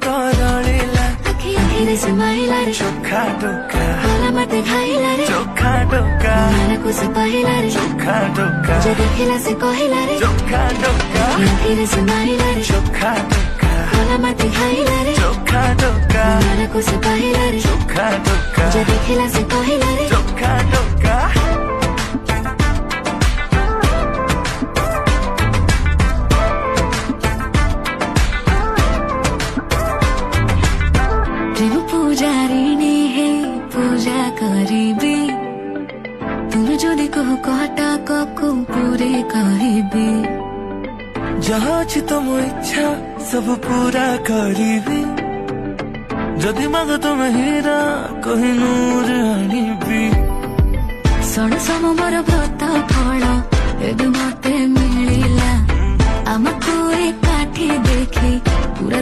तरଳିला आखि आखिरे समाइला रे चोखा ढोका होला मते खाइला रे चोखा ढोका मानको से पहिला रे चोखा ढोका जे देखिला से कहिला रे चोखा ढोका आखि आखिरे समाइला रे चोखा ढोका होला मते खाइला रे चोखा ढोका मानको से पहिला रे चोखा ढोका जे देखिला से कहिला रे चोखा ढोका प्रेम पूजारिणी हे पूजा करिबी तुम जदि कहो कहटा कको पूरे कहबी जहाँ अछि तुम इच्छा सब पूरा करिबी जदि माग तुम हीरा कोहिनूर आनिबी सण सम मोर व्रत फल एबे मते मिलिला आमको एकाठी देखी पूरा